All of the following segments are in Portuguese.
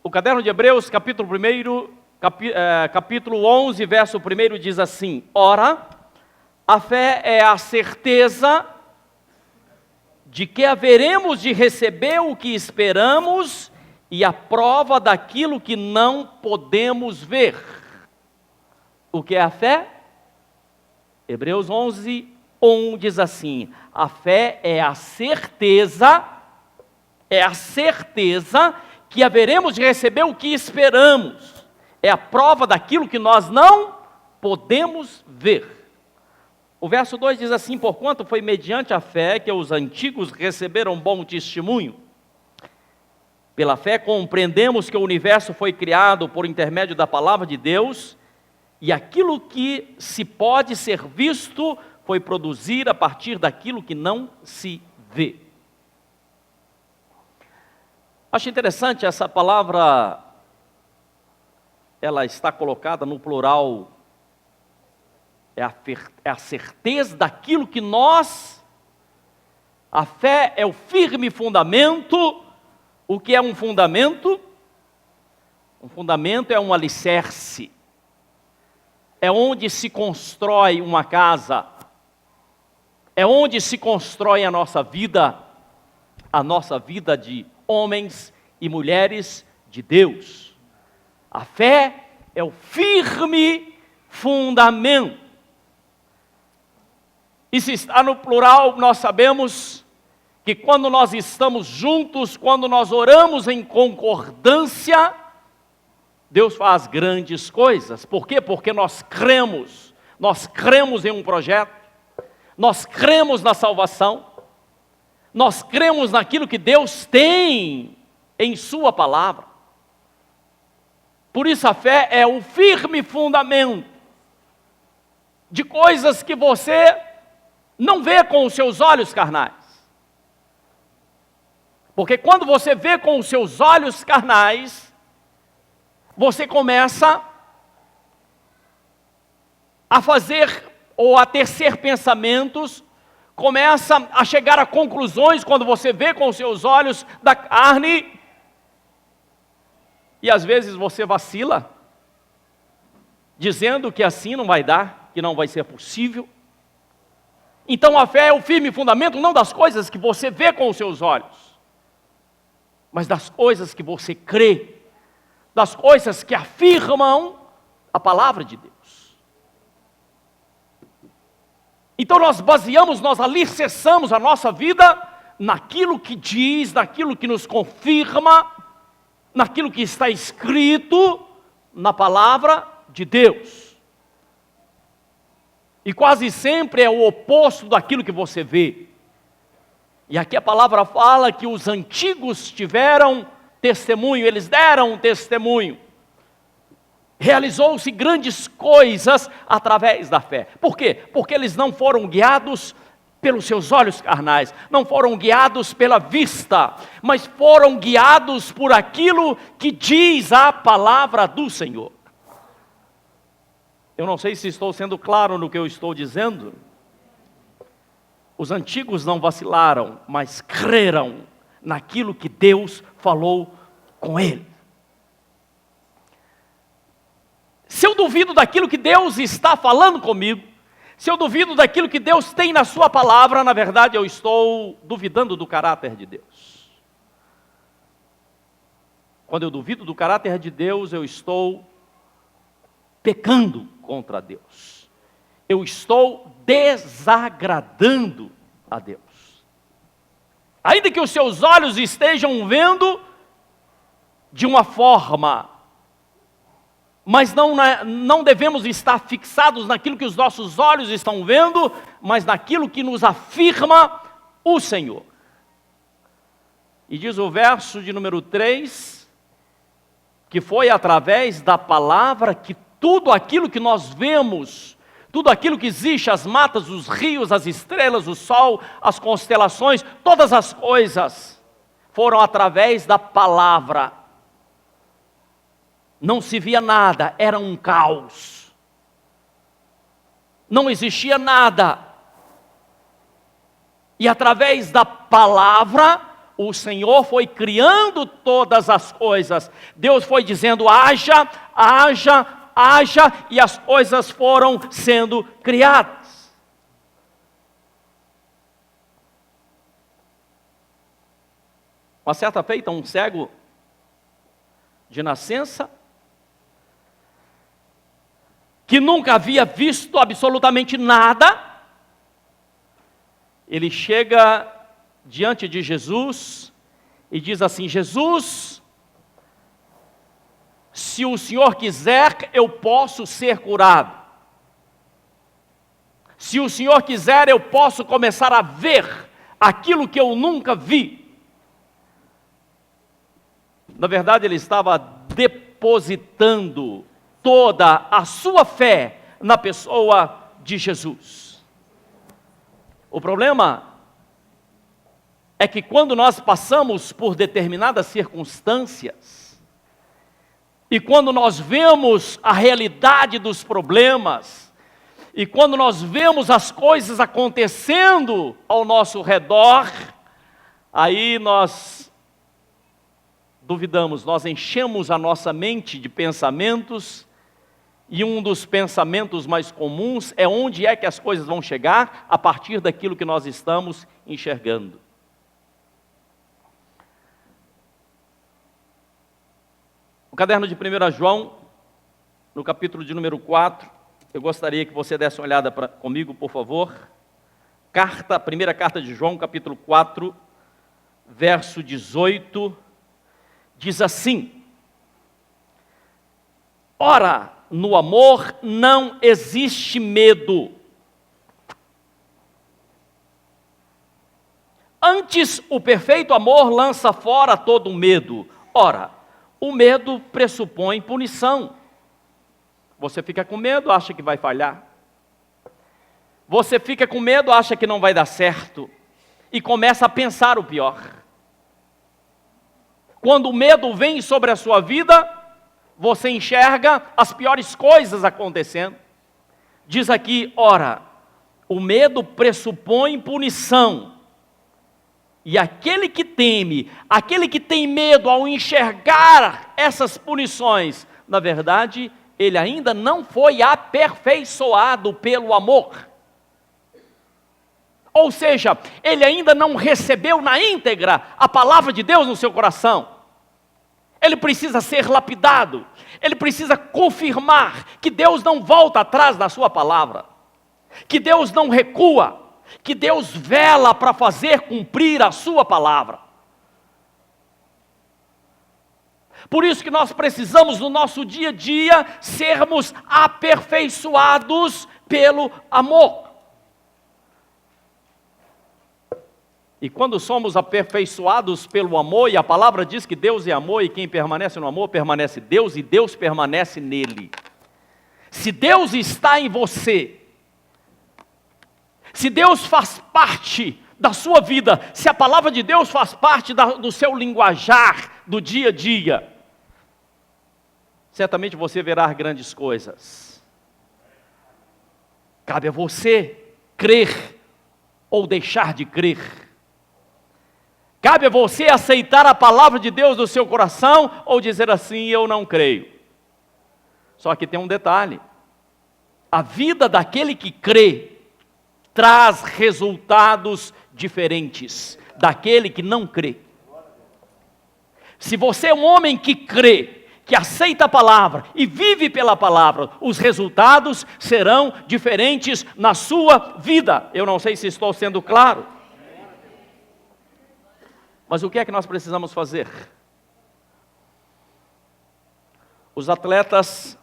O caderno de Hebreus, capítulo 11, verso 1 diz assim: Ora, a fé é a certeza de que haveremos de receber o que esperamos e a prova daquilo que não podemos ver. O que é a fé? Hebreus 11, 1 diz assim: a fé é a certeza que haveremos de receber o que esperamos. É a prova daquilo que nós não podemos ver. O verso 2 diz assim: porquanto foi mediante a fé que os antigos receberam bom testemunho. Pela fé compreendemos que o universo foi criado por intermédio da palavra de Deus, e aquilo que se pode ser visto foi produzido a partir daquilo que não se vê. Acho interessante essa palavra, ela está colocada no plural. É a certeza daquilo que nós, a fé é o firme fundamento. O que é um fundamento? Um fundamento é um alicerce, é onde se constrói uma casa, é onde se constrói a nossa vida de homens e mulheres de Deus. A fé é o firme fundamento. E se está no plural, nós sabemos que quando nós estamos juntos, quando nós oramos em concordância, Deus faz grandes coisas. Por quê? Porque nós cremos em um projeto, nós cremos na salvação, nós cremos naquilo que Deus tem em sua palavra. Por isso a fé é o firme fundamento de coisas que você não vê com os seus olhos carnais. Porque quando você vê com os seus olhos carnais, você começa a fazer ou a tecer pensamentos, começa a chegar a conclusões quando você vê com os seus olhos da carne, e às vezes você vacila, dizendo que assim não vai dar, que não vai ser possível. Então a fé é o firme fundamento não das coisas que você vê com os seus olhos, mas das coisas que você crê, das coisas que afirmam a palavra de Deus. Então nós alicerçamos a nossa vida naquilo que diz, naquilo que nos confirma, naquilo que está escrito na palavra de Deus. E quase sempre é o oposto daquilo que você vê. E aqui a palavra fala que os antigos tiveram testemunho, eles deram testemunho. Realizou-se grandes coisas através da fé. Por quê? Porque eles não foram guiados pelos seus olhos carnais, não foram guiados pela vista, mas foram guiados por aquilo que diz a palavra do Senhor. Eu não sei se estou sendo claro no que eu estou dizendo. Os antigos não vacilaram, mas creram naquilo que Deus falou com ele. Se eu duvido daquilo que Deus está falando comigo, se eu duvido daquilo que Deus tem na sua palavra, na verdade eu estou duvidando do caráter de Deus. Quando eu duvido do caráter de Deus, eu estou pecando contra Deus. Eu estou desagradando a Deus. Ainda que os seus olhos estejam vendo de uma forma, mas não devemos estar fixados naquilo que os nossos olhos estão vendo, mas naquilo que nos afirma o Senhor. E diz o verso de número 3, que foi através da palavra que tudo aquilo que nós vemos, tudo aquilo que existe, as matas, os rios, as estrelas, o sol, as constelações, todas as coisas foram através da palavra. Não se via nada, era um caos. Não existia nada. E através da palavra, o Senhor foi criando todas as coisas. Deus foi dizendo: haja, haja, haja, e as coisas foram sendo criadas. Uma certa feita, um cego de nascença, que nunca havia visto absolutamente nada, ele chega diante de Jesus e diz assim: Jesus, se o Senhor quiser, eu posso ser curado. Se o Senhor quiser, eu posso começar a ver aquilo que eu nunca vi. Na verdade, ele estava depositando toda a sua fé na pessoa de Jesus. O problema é que quando nós passamos por determinadas circunstâncias, e quando nós vemos a realidade dos problemas, e quando nós vemos as coisas acontecendo ao nosso redor, aí nós duvidamos, nós enchemos a nossa mente de pensamentos, e um dos pensamentos mais comuns é onde é que as coisas vão chegar a partir daquilo que nós estamos enxergando. O caderno de 1 João, no capítulo de número 4, eu gostaria que você desse uma olhada comigo, por favor. Primeira carta de João, capítulo 4, verso 18, diz assim: ora, no amor não existe medo. Antes, o perfeito amor lança fora todo medo. Ora, o medo pressupõe punição. Você fica com medo, acha que vai falhar. Você fica com medo, acha que não vai dar certo. E começa a pensar o pior. Quando o medo vem sobre a sua vida, você enxerga as piores coisas acontecendo. Diz aqui: ora, o medo pressupõe punição. E aquele que teme, aquele que tem medo ao enxergar essas punições, na verdade, ele ainda não foi aperfeiçoado pelo amor. Ou seja, ele ainda não recebeu na íntegra a palavra de Deus no seu coração. Ele precisa ser lapidado, ele precisa confirmar que Deus não volta atrás da sua palavra, que Deus não recua, que Deus vela para fazer cumprir a sua palavra. Por isso que nós precisamos no nosso dia a dia sermos aperfeiçoados pelo amor. E quando somos aperfeiçoados pelo amor, e a palavra diz que Deus é amor, e quem permanece no amor, permanece Deus, e Deus permanece nele. Se Deus está em você, se Deus faz parte da sua vida, se a palavra de Deus faz parte do seu linguajar do dia a dia, certamente você verá grandes coisas. Cabe a você crer ou deixar de crer. Cabe a você aceitar a palavra de Deus no seu coração ou dizer assim: eu não creio. Só que tem um detalhe: a vida daquele que crê traz resultados diferentes daquele que não crê. Se você é um homem que crê, que aceita a palavra e vive pela palavra, os resultados serão diferentes na sua vida. Eu não sei se estou sendo claro. Mas o que é que nós precisamos fazer? Os atletas,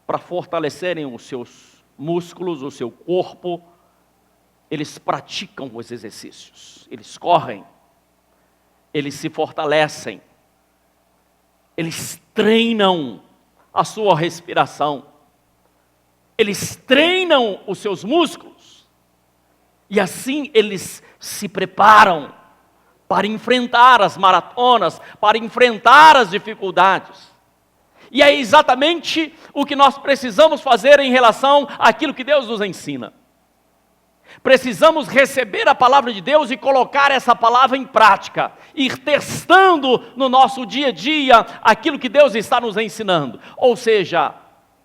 para fortalecerem os seus músculos, o seu corpo, eles praticam os exercícios, eles correm, eles se fortalecem, eles treinam a sua respiração, eles treinam os seus músculos, e assim eles se preparam para enfrentar as maratonas, para enfrentar as dificuldades. E é exatamente o que nós precisamos fazer em relação àquilo que Deus nos ensina. Precisamos receber a palavra de Deus e colocar essa palavra em prática, ir testando no nosso dia a dia aquilo que Deus está nos ensinando. Ou seja,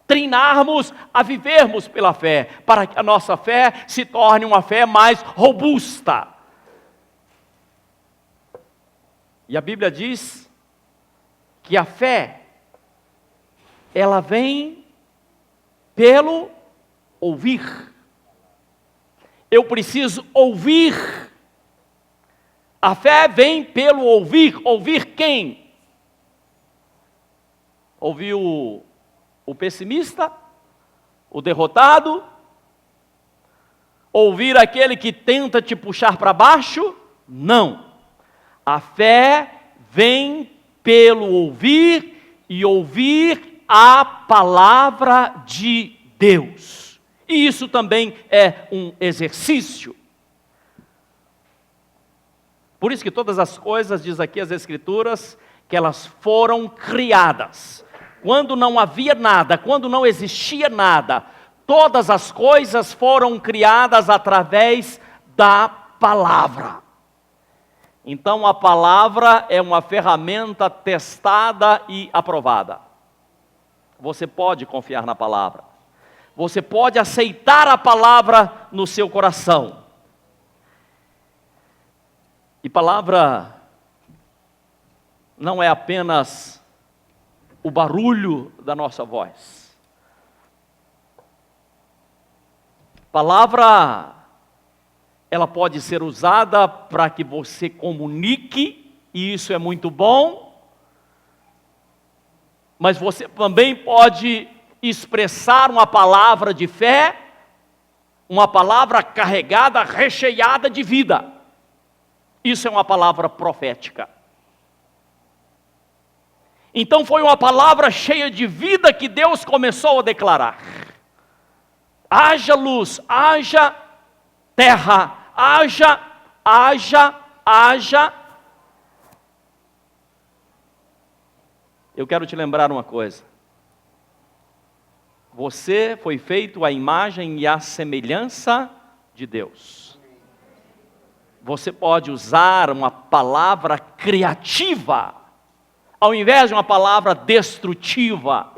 treinarmos a vivermos pela fé, para que a nossa fé se torne uma fé mais robusta. E a Bíblia diz que a fé, ela vem pelo ouvir. Eu preciso ouvir. A fé vem pelo ouvir. Ouvir quem? Ouvir o pessimista? O derrotado? Ouvir aquele que tenta te puxar para baixo? Não. A fé vem pelo ouvir e ouvir a palavra de Deus. E isso também é um exercício. Por isso que todas as coisas, diz aqui as Escrituras, que elas foram criadas. Quando não havia nada, quando não existia nada, todas as coisas foram criadas através da palavra. Então a palavra é uma ferramenta testada e aprovada. Você pode confiar na palavra. Você pode aceitar a palavra no seu coração. E palavra não é apenas o barulho da nossa voz. Palavra, ela pode ser usada para que você comunique, e isso é muito bom. Mas você também pode expressar uma palavra de fé, uma palavra carregada, recheada de vida. Isso é uma palavra profética. Então foi uma palavra cheia de vida que Deus começou a declarar. Haja luz, haja terra, haja. Eu quero te lembrar uma coisa. Você foi feito à imagem e à semelhança de Deus. Você pode usar uma palavra criativa, ao invés de uma palavra destrutiva.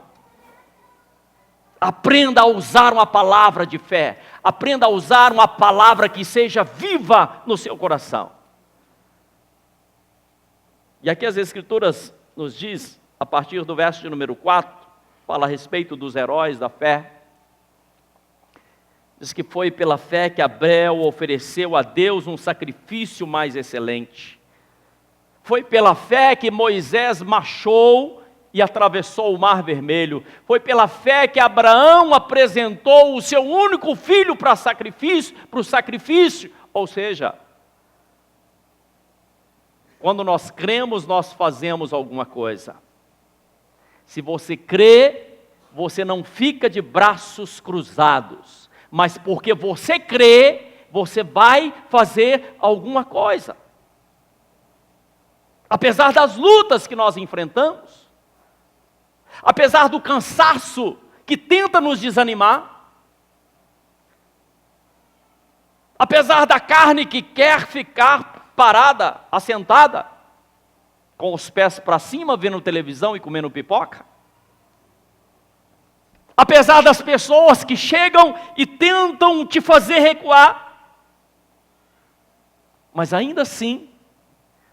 Aprenda a usar uma palavra de fé. Aprenda a usar uma palavra que seja viva no seu coração. E aqui as Escrituras nos diz, a partir do verso de número 4, fala a respeito dos heróis da fé. Diz que foi pela fé que Abel ofereceu a Deus um sacrifício mais excelente. Foi pela fé que Moisés marchou e atravessou o Mar Vermelho. Foi pela fé que Abraão apresentou o seu único filho para o sacrifício. Ou seja, quando nós cremos, nós fazemos alguma coisa. Se você crê, você não fica de braços cruzados, mas porque você crê, você vai fazer alguma coisa. Apesar das lutas que nós enfrentamos, apesar do cansaço que tenta nos desanimar, apesar da carne que quer ficar parada, assentada, com os pés para cima, vendo televisão e comendo pipoca, apesar das pessoas que chegam e tentam te fazer recuar, mas ainda assim,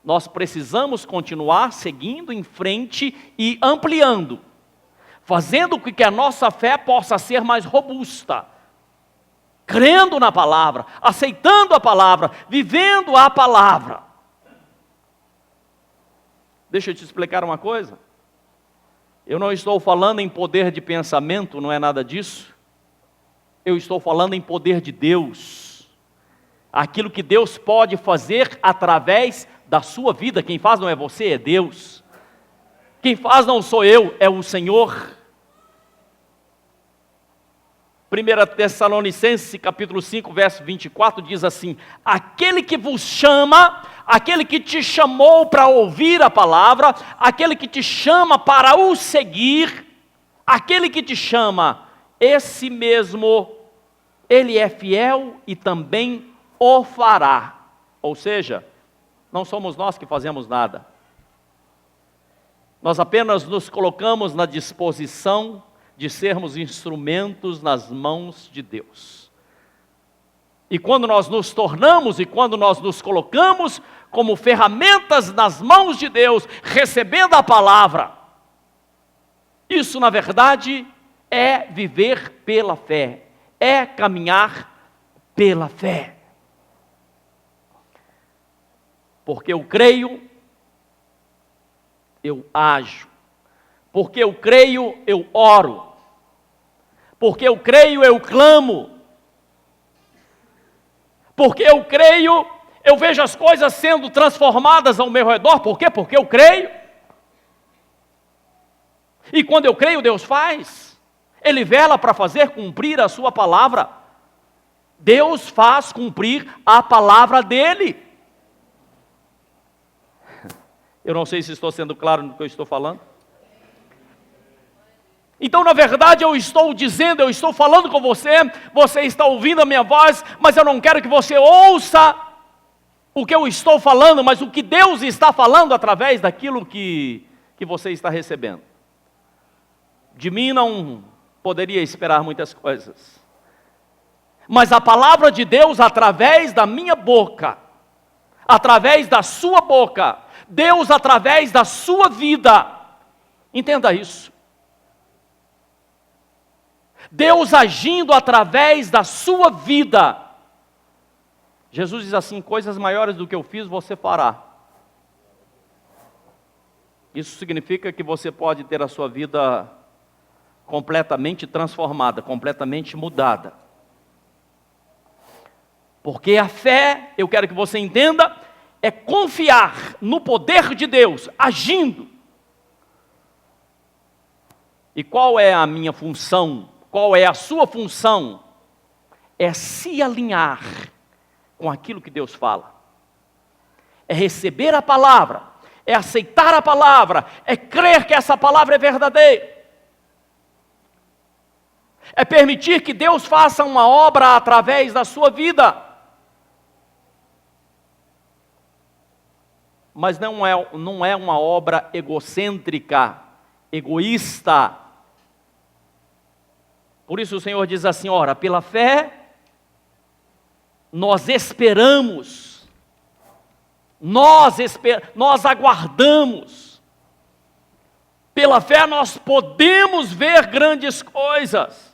nós precisamos continuar seguindo em frente e ampliando, fazendo com que a nossa fé possa ser mais robusta, crendo na palavra, aceitando a palavra, vivendo a palavra. Deixa eu te explicar uma coisa. Eu não estou falando em poder de pensamento, não é nada disso. Eu estou falando em poder de Deus. Aquilo que Deus pode fazer através da sua vida. Quem faz não é você, é Deus. Quem faz não sou eu, é o Senhor. 1 Tessalonicenses, capítulo 5, verso 24, diz assim: aquele que vos chama, aquele que te chamou para ouvir a palavra, aquele que te chama para o seguir, aquele que te chama, esse mesmo Ele é fiel e também o fará. Ou seja, não somos nós que fazemos nada. Nós apenas nos colocamos na disposição de sermos instrumentos nas mãos de Deus. E quando nós nos tornamos e quando nós nos colocamos como ferramentas nas mãos de Deus, recebendo a palavra, isso na verdade é viver pela fé, é caminhar pela fé. Porque eu creio, eu ajo. Porque eu creio, eu oro. Porque eu creio, eu clamo. Porque eu creio, eu vejo as coisas sendo transformadas ao meu redor. Por quê? Porque eu creio. E quando eu creio, Deus faz. Ele vela para fazer cumprir a sua palavra. Deus faz cumprir a palavra dele. Eu não sei se estou sendo claro no que eu estou falando. Então, na verdade, eu estou dizendo, eu estou falando com você, você está ouvindo a minha voz, mas eu não quero que você ouça o que eu estou falando, mas o que Deus está falando através daquilo que você está recebendo. De mim não poderia esperar muitas coisas, mas a palavra de Deus através da minha boca, através da sua boca, Deus através da sua vida, entenda isso. Deus agindo através da sua vida. Jesus diz assim: coisas maiores do que eu fiz você fará. Isso significa que você pode ter a sua vida completamente transformada, completamente mudada. Porque a fé, eu quero que você entenda, é confiar no poder de Deus agindo. E qual é a minha função? Qual é a sua função? É se alinhar com aquilo que Deus fala. É receber a palavra, é aceitar a palavra, é crer que essa palavra é verdadeira. É permitir que Deus faça uma obra através da sua vida. Mas não é uma obra egocêntrica, egoísta. Por isso o Senhor diz assim: ora, pela fé, nós esperamos, nós aguardamos, pela fé nós podemos ver grandes coisas.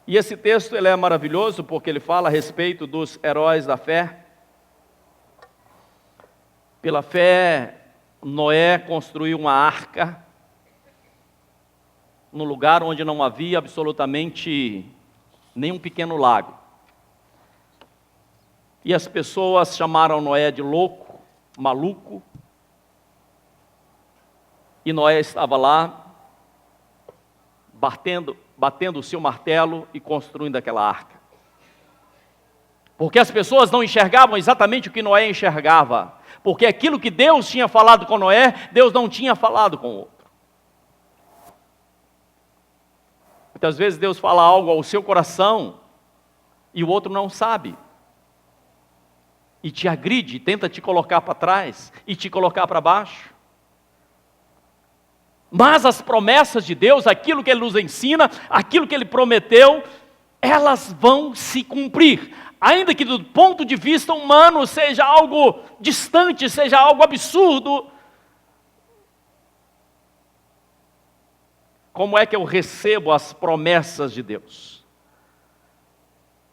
E esse texto ele é maravilhoso porque ele fala a respeito dos heróis da fé. Pela fé, Noé construiu uma arca, num lugar onde não havia absolutamente nenhum pequeno lago. E as pessoas chamaram Noé de louco, maluco. E Noé estava lá, batendo o seu martelo e construindo aquela arca. Porque as pessoas não enxergavam exatamente o que Noé enxergava. Porque aquilo que Deus tinha falado com Noé, Deus não tinha falado com o outro. Muitas vezes Deus fala algo ao seu coração e o outro não sabe. E te agride, tenta te colocar para trás e te colocar para baixo. Mas as promessas de Deus, aquilo que Ele nos ensina, aquilo que Ele prometeu, elas vão se cumprir. Ainda que do ponto de vista humano seja algo distante, seja algo absurdo. Como é que eu recebo as promessas de Deus?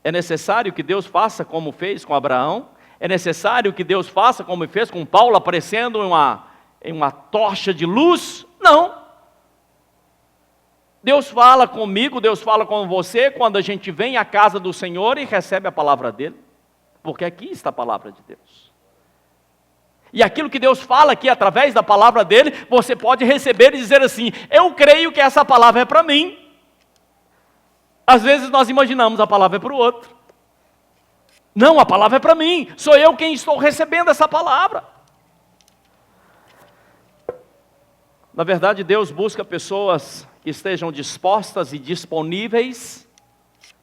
É necessário que Deus faça como fez com Abraão? É necessário que Deus faça como fez com Paulo, aparecendo em uma tocha de luz? Não. Deus fala comigo, Deus fala com você quando a gente vem à casa do Senhor e recebe a palavra dele. Porque aqui está a palavra de Deus. E aquilo que Deus fala aqui através da palavra dele, você pode receber e dizer assim: eu creio que essa palavra é para mim. Às vezes nós imaginamos a palavra é para o outro. Não, a palavra é para mim. Sou eu quem estou recebendo essa palavra. Na verdade, Deus busca pessoas que estejam dispostas e disponíveis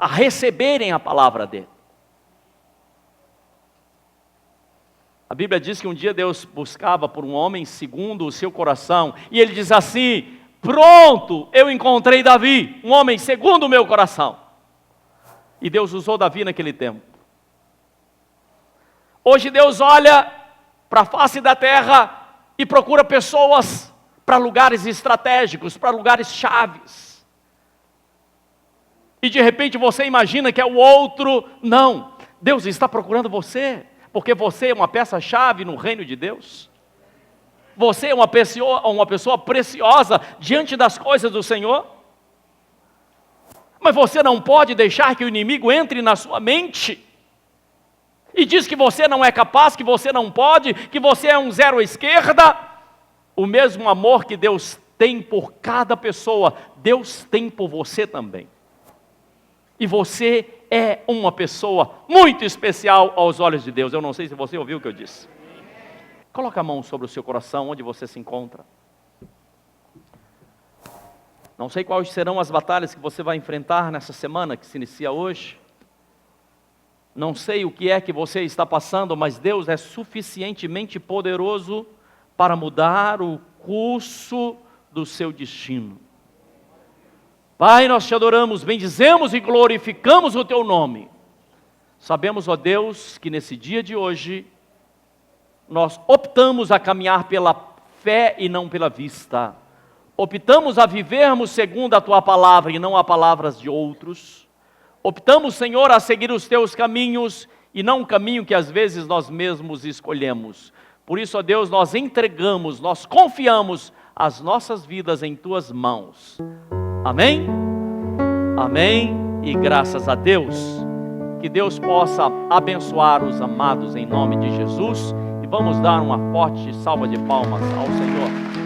a receberem a palavra dele. A Bíblia diz que um dia Deus buscava por um homem segundo o seu coração, e ele diz assim: pronto, eu encontrei Davi, um homem segundo o meu coração. E Deus usou Davi naquele tempo. Hoje Deus olha para a face da terra e procura pessoas para lugares estratégicos, para lugares chaves. E de repente você imagina que é o outro. Não, Deus está procurando você, porque você é uma peça-chave no reino de Deus. Você é uma pessoa preciosa diante das coisas do Senhor. Mas você não pode deixar que o inimigo entre na sua mente e diz que você não é capaz, que você não pode, que você é um zero à esquerda. O mesmo amor que Deus tem por cada pessoa, Deus tem por você também. E você é uma pessoa muito especial aos olhos de Deus. Eu não sei se você ouviu o que eu disse. Coloca a mão sobre o seu coração, onde você se encontra. Não sei quais serão as batalhas que você vai enfrentar nessa semana que se inicia hoje. Não sei o que é que você está passando, mas Deus é suficientemente poderoso para mudar o curso do seu destino. Pai, nós te adoramos, bendizemos e glorificamos o teu nome. Sabemos, ó Deus, que nesse dia de hoje, nós optamos a caminhar pela fé e não pela vista. Optamos a vivermos segundo a tua palavra e não a palavras de outros. Optamos, Senhor, a seguir os teus caminhos e não o caminho que às vezes nós mesmos escolhemos. Por isso, ó Deus, nós entregamos, nós confiamos as nossas vidas em tuas mãos. Amém? Amém e graças a Deus. Que Deus possa abençoar os amados em nome de Jesus. E vamos dar uma forte salva de palmas ao Senhor.